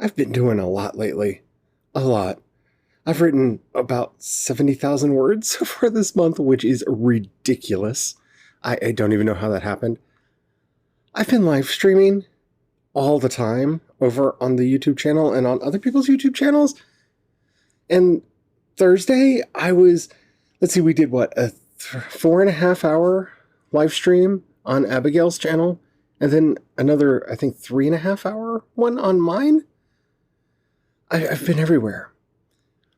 I've been doing a lot lately. A lot. I've written about 70,000 words so far this month, which is ridiculous. I don't even know how that happened. I've been live streaming all the time over on the YouTube channel and on other people's YouTube channels. And Thursday, we did what, a 4.5 hour live stream on Abigail's channel, and then another, I think, 3.5 hour one on mine. I've been everywhere.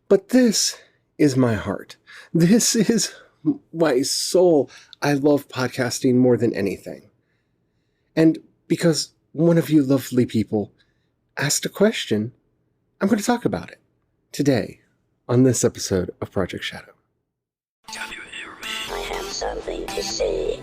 But this is my heart. This is my soul. I love podcasting more than anything. And because one of you lovely people asked a question, I'm going to talk about it today on this episode of Project Shadow. Can you hear me? I have something to say.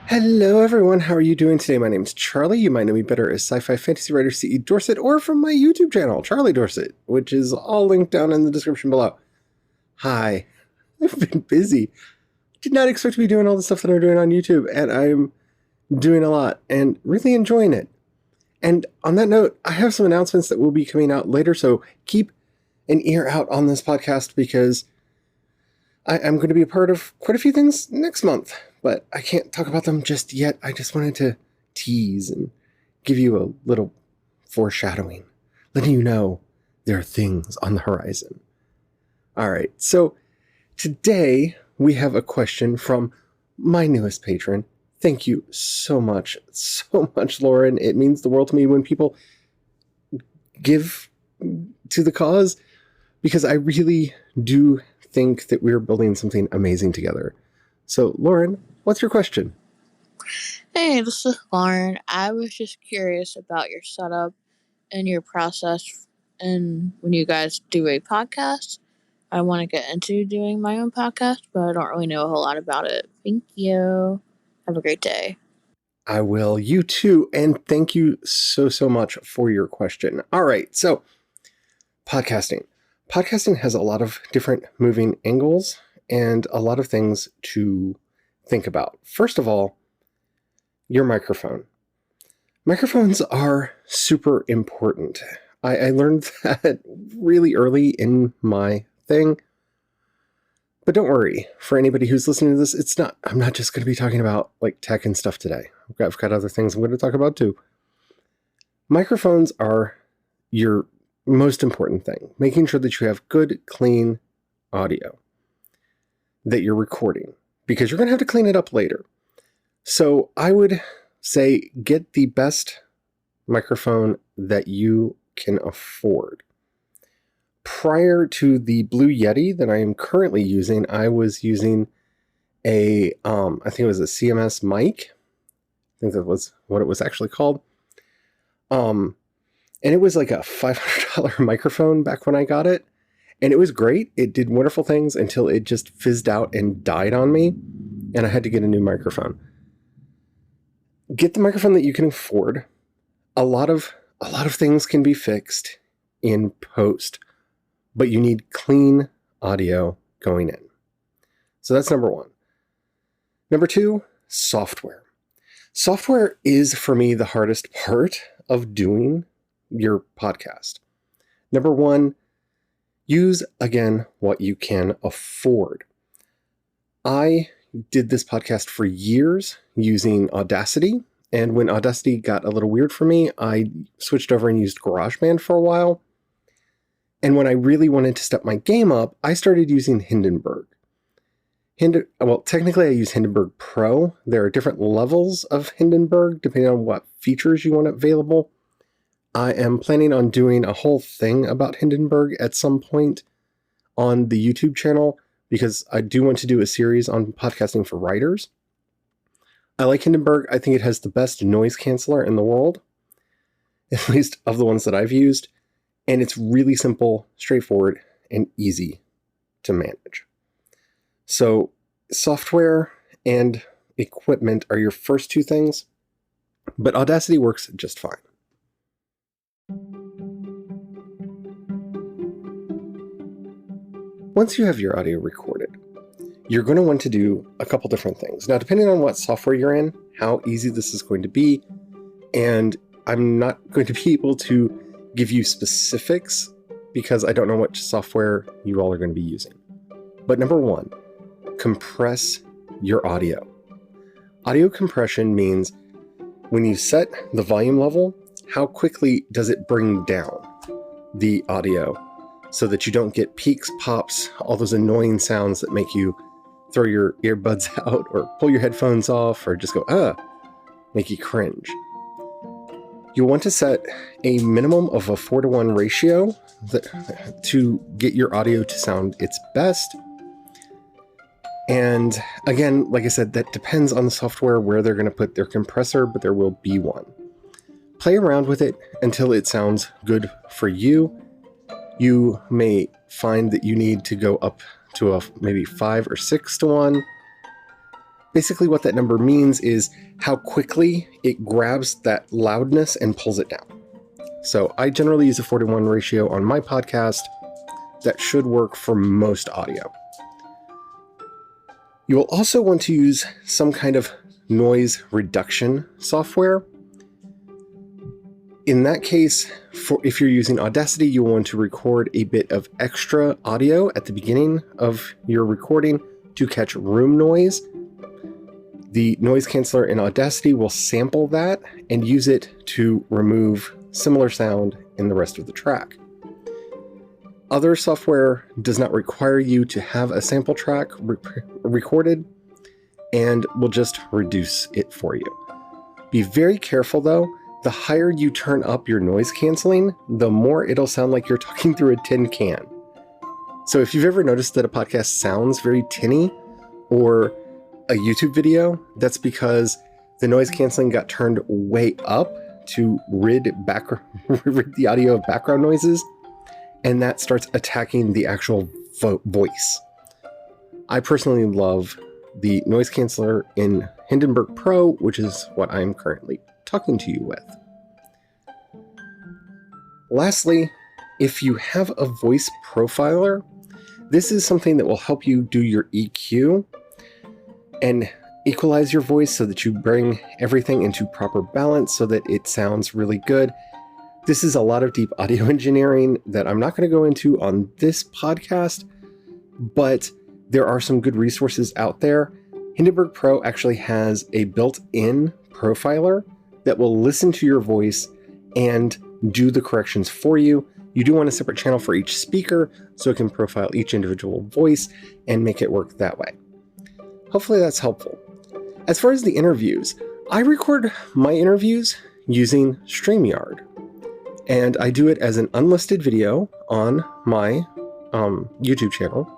Hello everyone, how are you doing today? My name's Charlie. You might know me better as sci-fi fantasy writer C.E. Dorset, or from my YouTube channel, Charlie Dorset, which is all linked down in the description below. Hi. I've been busy. Did not expect to be doing all the stuff that I'm doing on YouTube, and I'm doing a lot and really enjoying it. And on that note, I have some announcements that will be coming out later, so keep an ear out on this podcast because I'm going to be a part of quite a few things next month, but I can't talk about them just yet. I just wanted to tease and give you a little foreshadowing, letting you know there are things on the horizon. All right, so today we have a question from my newest patron. Thank you so much, Lauren. It means the world to me when people give to the cause, because I really do think that we're building something amazing together. So, Lauren, what's your question? Hey, this is Lauren. I was just curious about your setup and your process and when you guys do a podcast. I want to get into doing my own podcast, but I don't really know a whole lot about it. Thank you. Have a great day. I will. You too. And thank you so much for your question. All right. So, podcasting. Podcasting has a lot of different moving angles and a lot of things to think about. First of all, your microphone. Microphones are super important. I learned that really early in my thing. But don't worry, for anybody who's listening to this, I'm not just going to be talking about like tech and stuff today. I've got other things I'm going to talk about too. Microphones are your most important thing. Making sure that you have good, clean audio that you're recording, because you're going to have to clean it up later. So I would say get the best microphone that you can afford. Prior to the Blue Yeti that I am currently using, I was using I think it was a CMS mic. I think that was what it was actually called. And it was like a $500 microphone back when I got it. And it was great. It did wonderful things until it just fizzed out and died on me. And I had to get a new microphone. Get the microphone that you can afford. A lot of things can be fixed in post, but you need clean audio going in. So that's number one. Number two, software. Software is, for me, the hardest part of doing your podcast. Number one, use, again, what you can afford. I did this podcast for years using Audacity, and when Audacity got a little weird for me, I switched over and used GarageBand for a while. And when I really wanted to step my game up, I started using Hindenburg. Technically I use Hindenburg Pro. There are different levels of Hindenburg depending on what features you want available. I am planning on doing a whole thing about Hindenburg at some point on the YouTube channel, because I do want to do a series on podcasting for writers. I like Hindenburg. I think it has the best noise canceller in the world, at least of the ones that I've used. And it's really simple, straightforward, and easy to manage. So software and equipment are your first two things, but Audacity works just fine. Once you have your audio recorded, you're going to want to do a couple different things. Now, depending on what software you're in, how easy this is going to be, and I'm not going to be able to give you specifics because I don't know what software you all are going to be using. But number one, compress your audio. Audio compression means when you set the volume level, how quickly does it bring down the audio so that you don't get peaks, pops, all those annoying sounds that make you throw your earbuds out or pull your headphones off or just go, make you cringe. You'll want to set a minimum of a 4:1 ratio to get your audio to sound its best. And again, like I said, that depends on the software where they're going to put their compressor, but there will be one. Play around with it until it sounds good for you. You may find that you need to go up to a maybe 5 or 6:1. Basically what that number means is how quickly it grabs that loudness and pulls it down. So I generally use a 4:1 ratio on my podcast. That should work for most audio. You will also want to use some kind of noise reduction software. In that case, if you're using Audacity, you'll want to record a bit of extra audio at the beginning of your recording to catch room noise. The noise canceller in Audacity will sample that and use it to remove similar sound in the rest of the track. Other software does not require you to have a sample track recorded and will just reduce it for you. Be very careful though. The higher you turn up your noise canceling, the more it'll sound like you're talking through a tin can. So if you've ever noticed that a podcast sounds very tinny or a YouTube video, that's because the noise canceling got turned way up to rid the audio of background noises, and that starts attacking the actual voice. I personally love the noise canceller in Hindenburg Pro, which is what I'm currently talking to you with. Lastly, if you have a voice profiler, this is something that will help you do your EQ and equalize your voice so that you bring everything into proper balance so that it sounds really good. This is a lot of deep audio engineering that I'm not going to go into on this podcast, but there are some good resources out there. Hindenburg Pro actually has a built-in profiler that will listen to your voice and do the corrections for you. You do want a separate channel for each speaker so it can profile each individual voice and make it work that way. Hopefully that's helpful. As far as the interviews, I record my interviews using StreamYard, and I do it as an unlisted video on my YouTube channel.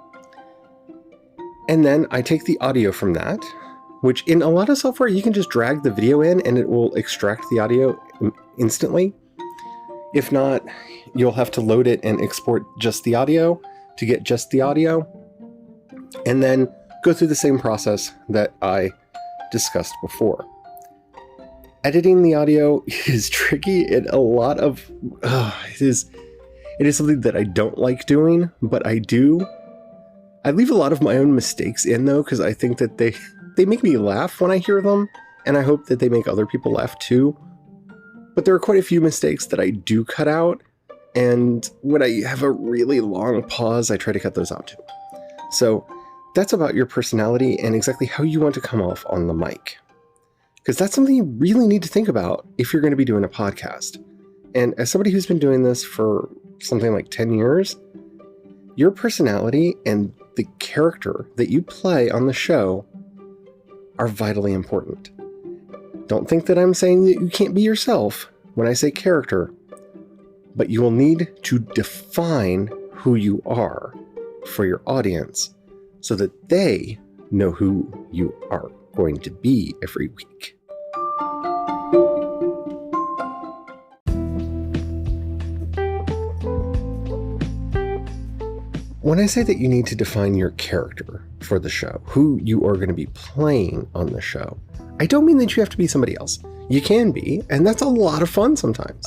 And then I take the audio from that, which in a lot of software, you can just drag the video in and it will extract the audio instantly. If not, you'll have to load it and export just the audio to get just the audio, and then go through the same process that I discussed before. Editing the audio is tricky and a lot of, it is something that I don't like doing, but I do. I leave a lot of my own mistakes in though, because I think that they make me laugh when I hear them, and I hope that they make other people laugh too. But there are quite a few mistakes that I do cut out, and when I have a really long pause, I try to cut those out too. So that's about your personality and exactly how you want to come off on the mic. Because that's something you really need to think about if you're going to be doing a podcast. And as somebody who's been doing this for something like 10 years, your personality and the character that you play on the show are vitally important. Don't think that I'm saying that you can't be yourself when I say character, but you will need to define who you are for your audience so that they know who you are going to be every week. When I say that you need to define your character, for the show, who you are going to be playing on the show. I don't mean that you have to be somebody else. You can be, and that's a lot of fun sometimes.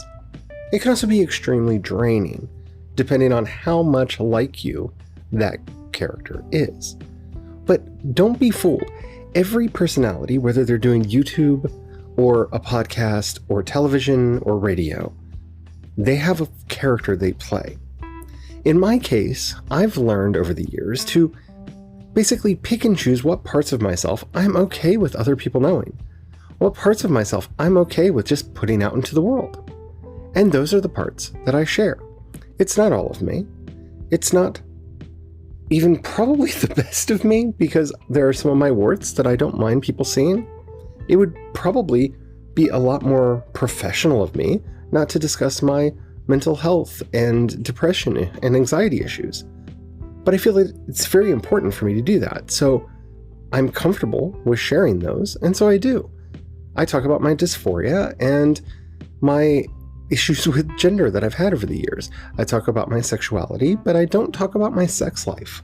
It can also be extremely draining, depending on how much like you that character is. But don't be fooled. Every personality, whether they're doing YouTube or a podcast or television or radio, they have a character they play. In my case, I've learned over the years to basically pick and choose what parts of myself I'm okay with other people knowing, what parts of myself I'm okay with just putting out into the world. And those are the parts that I share. It's not all of me. It's not even probably the best of me, because there are some of my warts that I don't mind people seeing. It would probably be a lot more professional of me not to discuss my mental health and depression and anxiety issues. But I feel that it's very important for me to do that. So I'm comfortable with sharing those, and so I do. I talk about my dysphoria and my issues with gender that I've had over the years. I talk about my sexuality, but I don't talk about my sex life.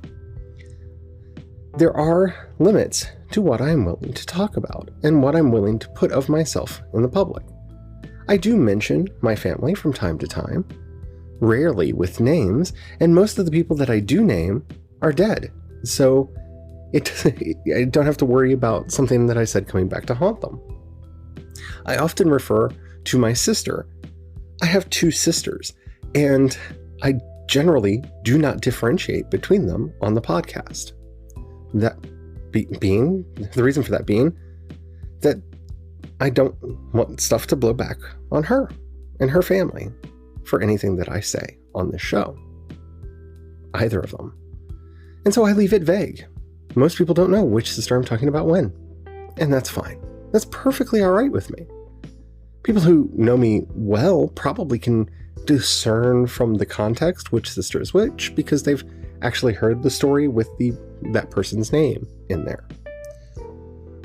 There are limits to what I'm willing to talk about and what I'm willing to put of myself in the public. I do mention my family from time to time, rarely with names, and most of the people that I do name are dead. So I don't have to worry about something that I said coming back to haunt them. I often refer to my sister. I have two sisters, and I generally do not differentiate between them on the podcast. That being, the reason for that being that I don't want stuff to blow back on her and her family for anything that I say on this show. Either of them. And so I leave it vague. Most people don't know which sister I'm talking about when. And that's fine. That's perfectly all right with me. People who know me well probably can discern from the context which sister is which, because they've actually heard the story with that person's name in there.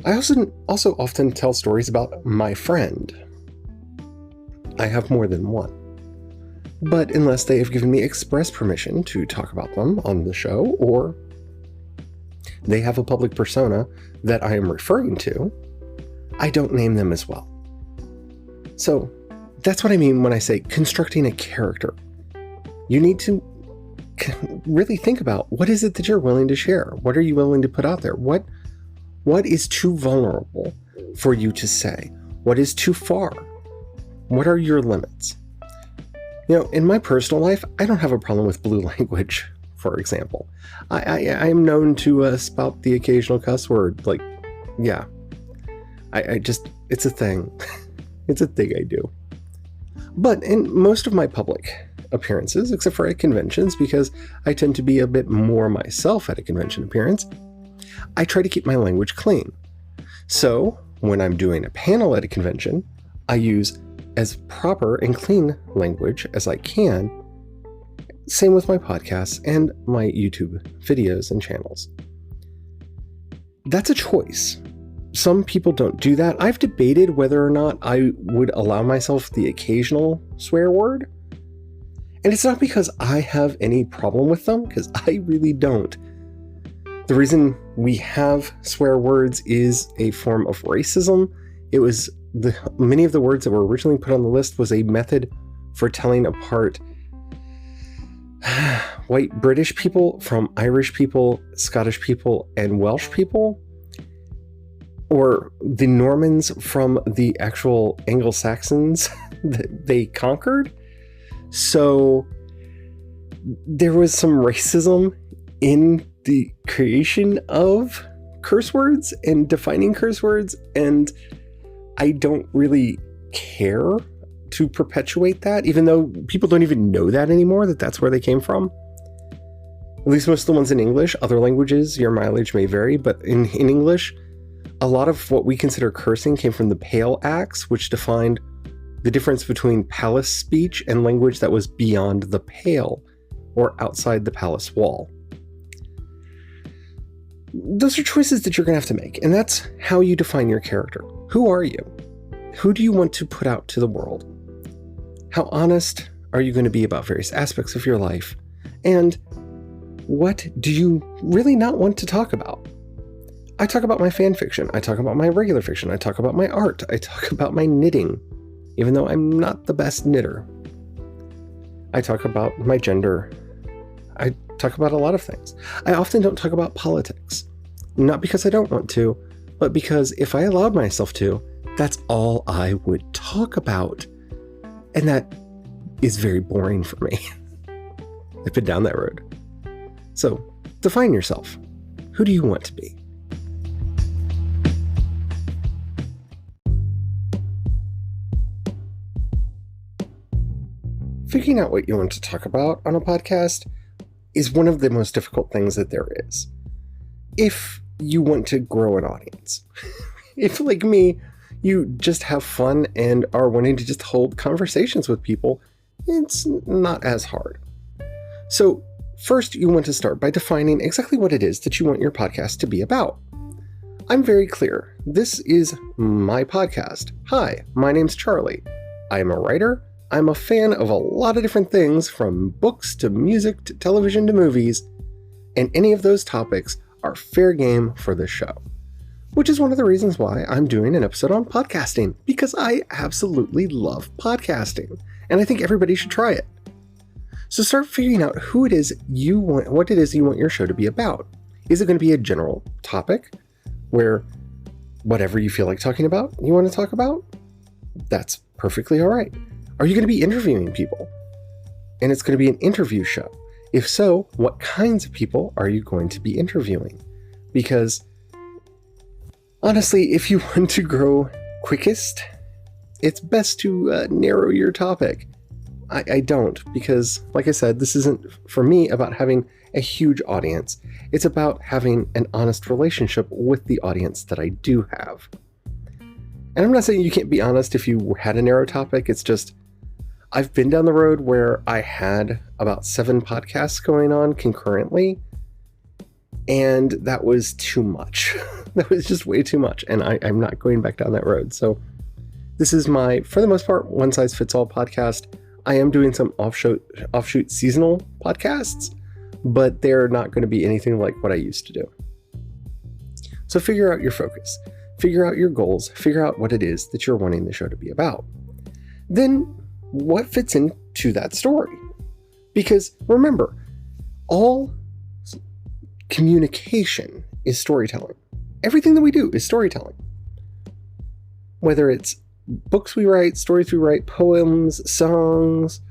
I also often tell stories about my friend. I have more than one. But unless they have given me express permission to talk about them on the show, or they have a public persona that I am referring to, I don't name them as well. So that's what I mean when I say constructing a character. You need to really think about, what is it that you're willing to share? What are you willing to put out there? What is too vulnerable for you to say? What is too far? What are your limits? In my personal life, I don't have a problem with blue language, for example. I am known to spout the occasional cuss word. It's a thing. It's a thing I do. But in most of my public appearances, except for at conventions, because I tend to be a bit more myself at a convention appearance, I try to keep my language clean. So when I'm doing a panel at a convention, I use as proper and clean language as I can. Same with my podcasts and my YouTube videos and channels. That's a choice. Some people don't do that. I've debated whether or not I would allow myself the occasional swear word. And it's not because I have any problem with them, because I really don't. The reason we have swear words is a form of racism. It was many of the words that were originally put on the list was a method for telling apart white British people from Irish people, Scottish people, and Welsh people, or the Normans from the actual Anglo-Saxons that they conquered. So there was some racism in the creation of curse words and defining curse words, and I don't really care to perpetuate that, even though people don't even know that anymore, that's where they came from. At least most of the ones in English. Other languages, your mileage may vary, but in English, a lot of what we consider cursing came from the Pale Acts, which defined the difference between palace speech and language that was beyond the pale or outside the palace wall. Those are choices that you're going to have to make, and that's how you define your character. Who are you? Who do you want to put out to the world? How honest are you going to be about various aspects of your life? And what do you really not want to talk about? I talk about my fan fiction. I talk about my regular fiction. I talk about my art. I talk about my knitting, even though I'm not the best knitter. I talk about my gender. I talk about a lot of things. I often don't talk about politics, not because I don't want to, but because if I allowed myself to, that's all I would talk about. And that is very boring for me. I've been down that road. So, define yourself. Who do you want to be? Figuring out what you want to talk about on a podcast is one of the most difficult things that there is. If you want to grow an audience. If, like me, you just have fun and are wanting to just hold conversations with people, it's not as hard. So first, you want to start by defining exactly what it is that you want your podcast to be about. I'm very clear. This is my podcast. Hi, my name's Charlie. I am a writer. I'm a fan of a lot of different things, from books to music to television to movies, and any of those topics are fair game for this show. Which is one of the reasons why I'm doing an episode on podcasting, because I absolutely love podcasting, and I think everybody should try it. So start figuring out who it is you want, what it is you want your show to be about. Is it going to be a general topic where whatever you feel like talking about, you want to talk about? That's perfectly all right. Are you going to be interviewing people? And it's going to be an interview show. If so, what kinds of people are you going to be interviewing? Because honestly, if you want to grow quickest, it's best to narrow your topic. I don't, because like I said, this isn't for me about having a huge audience. It's about having an honest relationship with the audience that I do have. And I'm not saying you can't be honest if you had a narrow topic. It's just, I've been down the road where I had about 7 podcasts going on concurrently, and that was too much. That was just way too much, and I'm not going back down that road. So this is my, for the most part, one-size-fits-all podcast. I am doing some offshoot seasonal podcasts, but they're not going to be anything like what I used to do. So figure out your focus, figure out your goals, figure out what it is that you're wanting the show to be about. Then what fits into that story? Because remember, all communication is storytelling. Everything that we do is storytelling. Whether it's books we write, stories we write, poems, songs,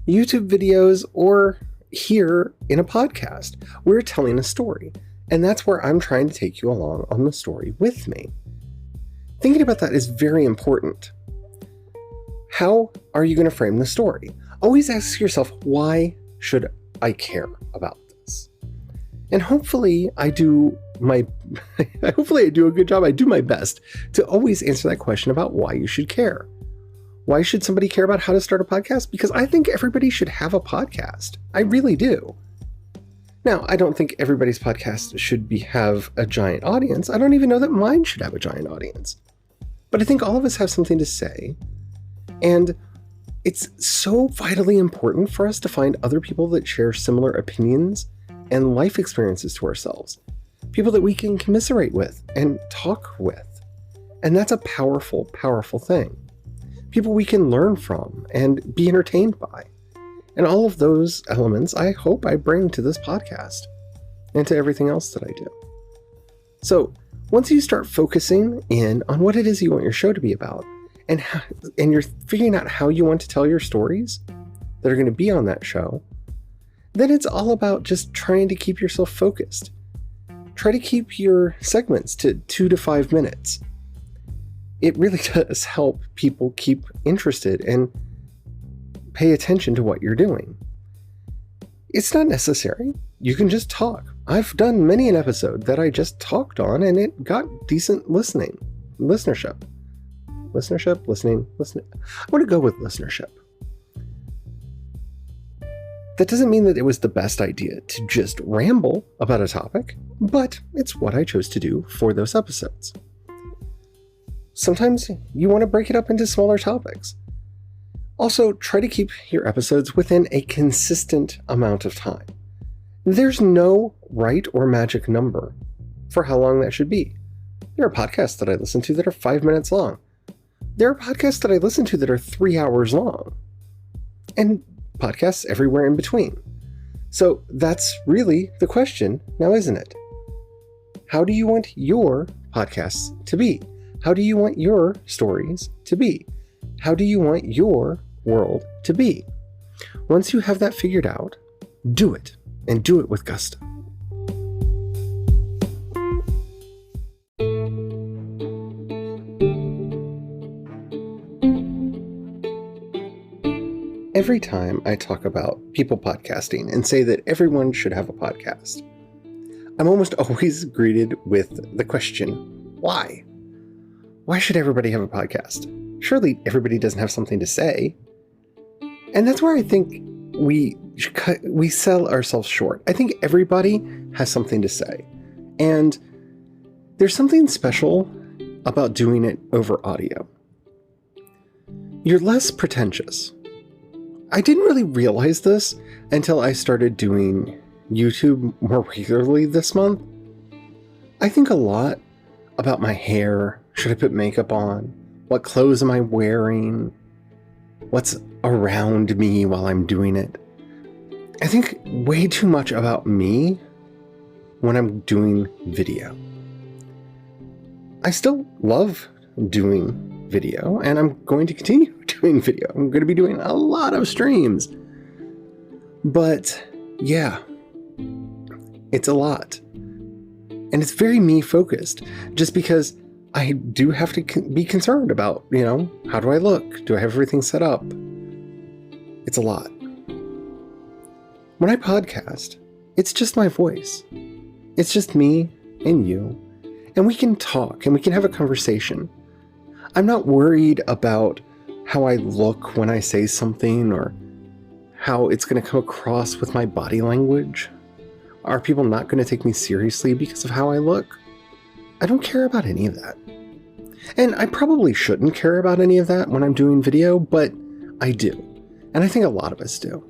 YouTube videos, or here in a podcast, we're telling a story. And that's where I'm trying to take you along on the story with me. Thinking about that is very important. How are you going to frame the story? Always ask yourself, why should I care about this? And hopefully I do a good job. I do my best to always answer that question about why you should care. Why should somebody care about how to start a podcast? Because I think everybody should have a podcast. I really do. Now, I don't think everybody's podcast should have a giant audience. I don't even know that mine should have a giant audience. But I think all of us have something to say. And it's so vitally important for us to find other people that share similar opinions and life experiences to ourselves. People that we can commiserate with and talk with. And that's a powerful, powerful thing. People we can learn from and be entertained by. And all of those elements, I hope I bring to this podcast and to everything else that I do. So once you start focusing in on what it is you want your show to be about, and you're figuring out how you want to tell your stories that are going to be on that show, then it's all about just trying to keep yourself focused. Try to keep your segments to 2 to 5 minutes. It really does help people keep interested and pay attention to what you're doing. It's not necessary. You can just talk. I've done many an episode that I just talked on and it got decent listenership. Listening. I want to go with listenership. That doesn't mean that it was the best idea to just ramble about a topic, but it's what I chose to do for those episodes. Sometimes you want to break it up into smaller topics. Also, try to keep your episodes within a consistent amount of time. There's no right or magic number for how long that should be. There are podcasts that I listen to that are 5 minutes long. There are podcasts that I listen to that are 3 hours long. And podcasts everywhere in between. So that's really the question now, isn't it? How do you want your podcasts to be? How do you want your stories to be? How do you want your world to be? Once you have that figured out, do it, and do it with gusto. Every time I talk about people podcasting and say that everyone should have a podcast, I'm almost always greeted with the question, why? Why should everybody have a podcast? Surely everybody doesn't have something to say. And that's where I think we sell ourselves short. I think everybody has something to say. And there's something special about doing it over audio. You're less pretentious. I didn't really realize this until I started doing YouTube more regularly this month. I think a lot about my hair. Should I put makeup on? What clothes am I wearing? What's around me while I'm doing it? I think way too much about me when I'm doing video. I still love doing video, and I'm going to continue doing video. I'm going to be doing a lot of streams. But yeah, it's a lot. And it's very me focused, just because I do have to be concerned about, how do I look? Do I have everything set up? It's a lot. When I podcast, it's just my voice. It's just me and you. And we can talk and we can have a conversation. I'm not worried about how I look when I say something or how it's going to come across with my body language. Are people not going to take me seriously because of how I look? I don't care about any of that. And I probably shouldn't care about any of that when I'm doing video, but I do. And I think a lot of us do.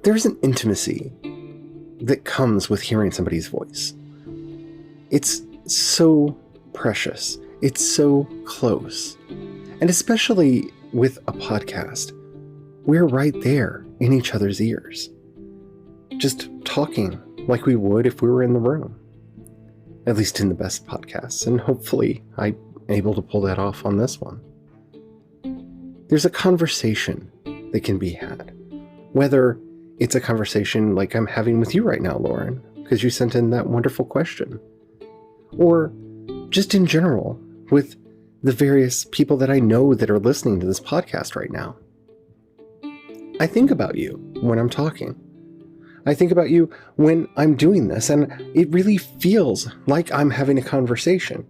There's an intimacy that comes with hearing somebody's voice. It's so precious. It's so close. And especially with a podcast, we're right there in each other's ears. Just talking like we would if we were in the room. At least in the best podcasts, and hopefully I'm able to pull that off on this one. There's a conversation that can be had. Whether it's a conversation like I'm having with you right now, Lauren, because you sent in that wonderful question. Or just in general, with the various people that I know that are listening to this podcast right now. I think about you when I'm talking. I think about you when I'm doing this, and it really feels like I'm having a conversation.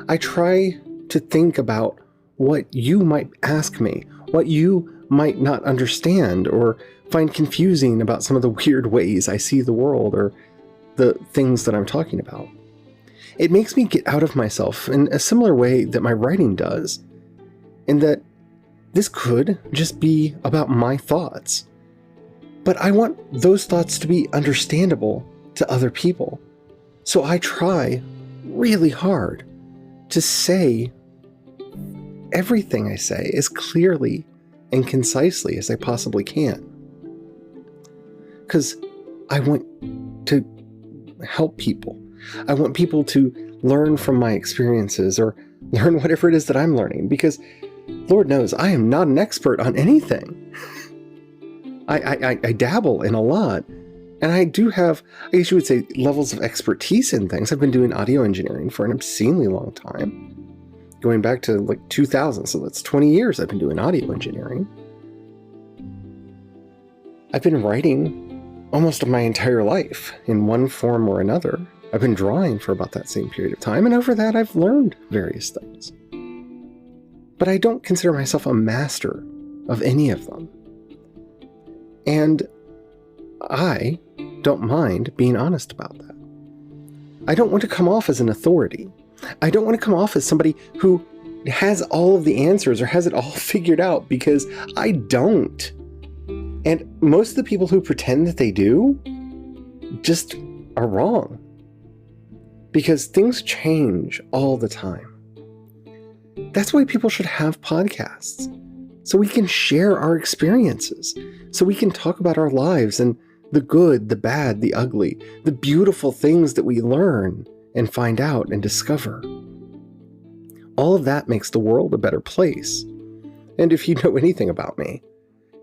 I try to think about what you might ask me, what you might not understand or find confusing about some of the weird ways I see the world or the things that I'm talking about. It makes me get out of myself in a similar way that my writing does, in that this could just be about my thoughts. But I want those thoughts to be understandable to other people. So I try really hard to say everything I say as clearly and concisely as I possibly can. Because I want to help people. I want people to learn from my experiences or learn whatever it is that I'm learning. Because Lord knows I am not an expert on anything. I dabble in a lot, and I do have, I guess you would say, levels of expertise in things. I've been doing audio engineering for an obscenely long time, going back to like 2000, so that's 20 years I've been doing audio engineering. I've been writing almost my entire life in one form or another. I've been drawing for about that same period of time, and over that I've learned various things. But I don't consider myself a master of any of them. And I don't mind being honest about that. I don't want to come off as an authority. I don't want to come off as somebody who has all of the answers or has it all figured out, because I don't. And most of the people who pretend that they do just are wrong. Because things change all the time. That's why people should have podcasts. So we can share our experiences. So we can talk about our lives and the good, the bad, the ugly, the beautiful things that we learn and find out and discover. All of that makes the world a better place. And if you know anything about me,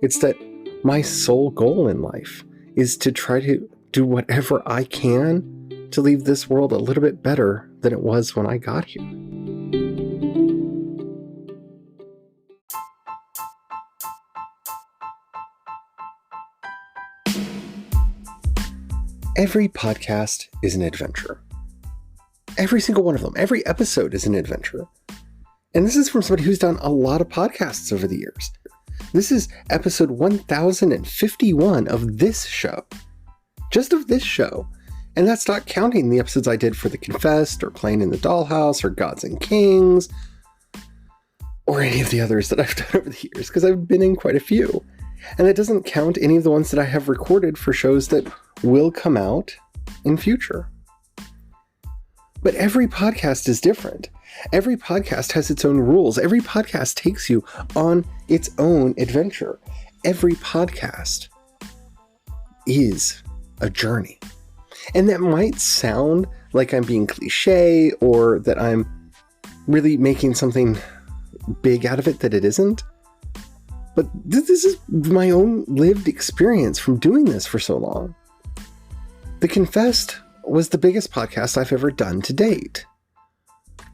it's that my sole goal in life is to try to do whatever I can to leave this world a little bit better than it was when I got here. Every podcast is an adventure. Every single one of them, every episode is an adventure. And this is from somebody who's done a lot of podcasts over the years. This is episode 1051 of this show. Just of this show. And that's not counting the episodes I did for The Confessed, or Playing in the Dollhouse, or Gods and Kings, or any of the others that I've done over the years, because I've been in quite a few. And that doesn't count any of the ones that I have recorded for shows that will come out in future. But every podcast is different. Every podcast has its own rules. Every podcast takes you on its own adventure. Every podcast is a journey. And that might sound like I'm being cliche or that I'm really making something big out of it that it isn't. But this is my own lived experience from doing this for so long. The Confessed was the biggest podcast I've ever done to date.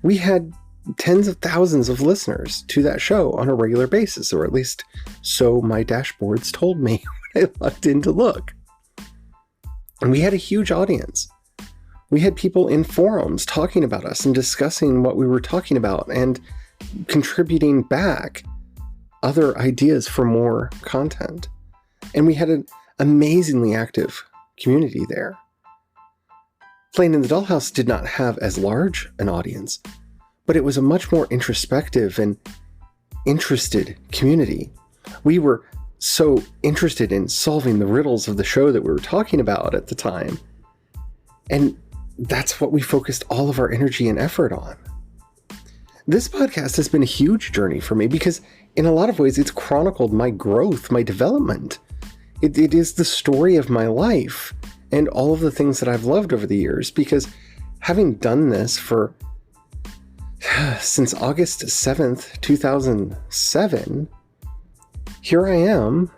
We had tens of thousands of listeners to that show on a regular basis, or at least so my dashboards told me when I logged in to look. And we had a huge audience. We had people in forums talking about us and discussing what we were talking about and contributing back other ideas for more content. And we had an amazingly active community there. Playing in the Dollhouse did not have as large an audience, but it was a much more introspective and interested community. We were so interested in solving the riddles of the show that we were talking about at the time. And that's what we focused all of our energy and effort on. This podcast has been a huge journey for me because in a lot of ways it's chronicled my growth, my development. It is the story of my life and all of the things that I've loved over the years, because having done this for since August 7th, 2007, here I am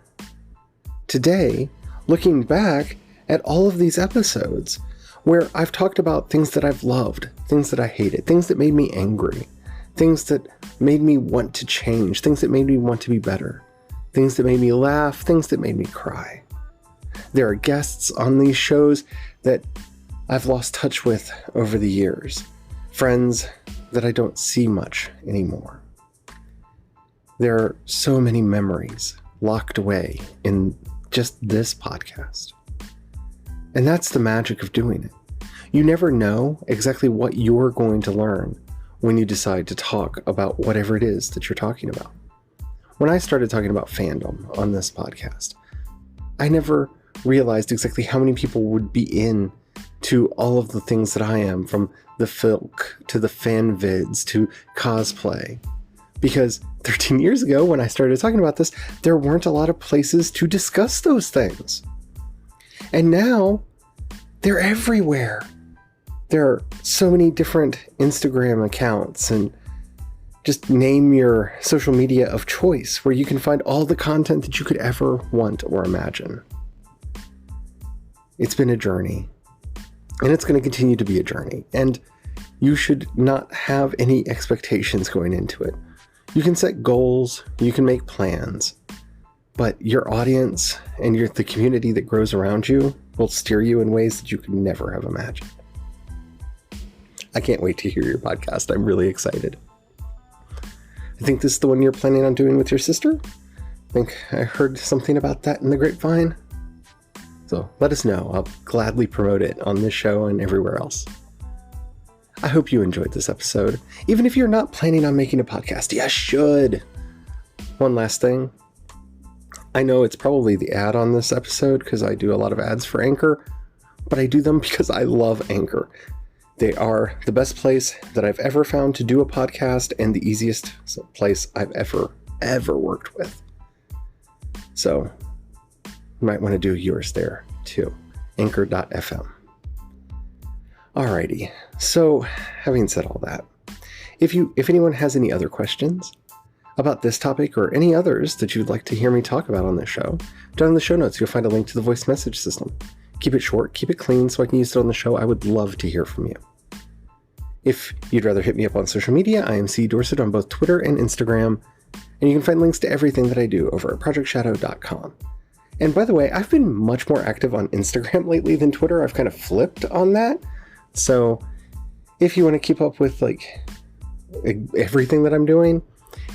today looking back at all of these episodes where I've talked about things that I've loved, things that I hated, things that made me angry, things that made me want to change, things that made me want to be better, things that made me laugh, things that made me cry. There are guests on these shows that I've lost touch with over the years, friends that I don't see much anymore. There are so many memories locked away in just this podcast. And that's the magic of doing it. You never know exactly what you're going to learn when you decide to talk about whatever it is that you're talking about. When I started talking about fandom on this podcast, I never realized exactly how many people would be in to all of the things that I am, from the filk to the fan vids to cosplay. Because 13 years ago, when I started talking about this, there weren't a lot of places to discuss those things. And now, they're everywhere. There are so many different Instagram accounts, and just name your social media of choice where you can find all the content that you could ever want or imagine. It's been a journey, and it's going to continue to be a journey, and you should not have any expectations going into it. You can set goals, you can make plans, but your audience and the community that grows around you will steer you in ways that you could never have imagined. I can't wait to hear your podcast. I'm really excited. I think this is the one you're planning on doing with your sister. I think I heard something about that in the grapevine. So let us know. I'll gladly promote it on this show and everywhere else. I hope you enjoyed this episode. Even if you're not planning on making a podcast, you should. One last thing. I know it's probably the ad on this episode because I do a lot of ads for Anchor, but I do them because I love Anchor. They are the best place that I've ever found to do a podcast and the easiest place I've ever worked with. So you might want to do yours there too. Anchor.fm. Alrighty. So having said all that, if anyone has any other questions about this topic or any others that you'd like to hear me talk about on this show, down in the show notes, you'll find a link to the voice message system. Keep it short, keep it clean so I can use it on the show. I would love to hear from you. If you'd rather hit me up on social media, I am C. Dorsett on both Twitter and Instagram, and you can find links to everything that I do over at projectshadow.com. And by the way, I've been much more active on Instagram lately than Twitter. I've kind of flipped on that. So if you want to keep up with like everything that I'm doing,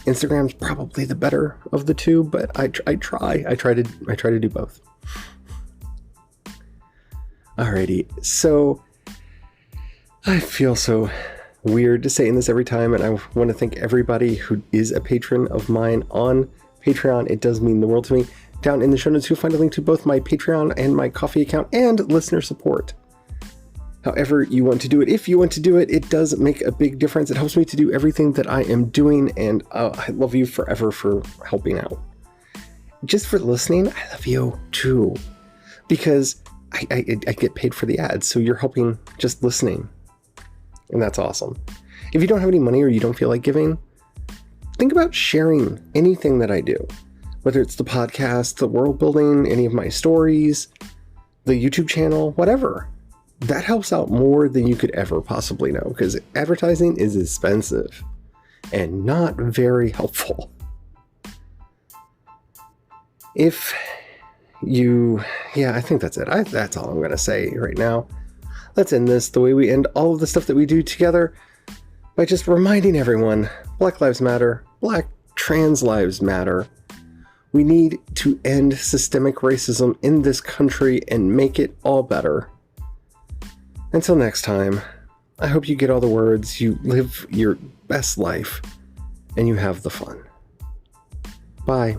Instagram's probably the better of the two, but I try to do both. Alrighty, so I feel so weird saying this every time, and I want to thank everybody who is a patron of mine on Patreon. It does mean the world to me. Down in the show notes, you'll find a link to both my Patreon and my Ko-fi account and listener support. However you want to do it, if you want to do it, it does make a big difference. It helps me to do everything that I am doing, and I love you forever for helping out. Just for listening, I love you too, because I get paid for the ads, so you're helping just listening, and that's awesome. If you don't have any money or you don't feel like giving, think about sharing anything that I do, whether it's the podcast, the world building, any of my stories, the YouTube channel, whatever. That helps out more than you could ever possibly know, because advertising is expensive and not very helpful. I think that's it. That's all I'm going to say right now. Let's end this the way we end all of the stuff that we do together, by just reminding everyone, Black Lives Matter, Black trans lives matter. We need to end systemic racism in this country and make it all better. Until next time, I hope you get all the words, you live your best life, and you have the fun. Bye.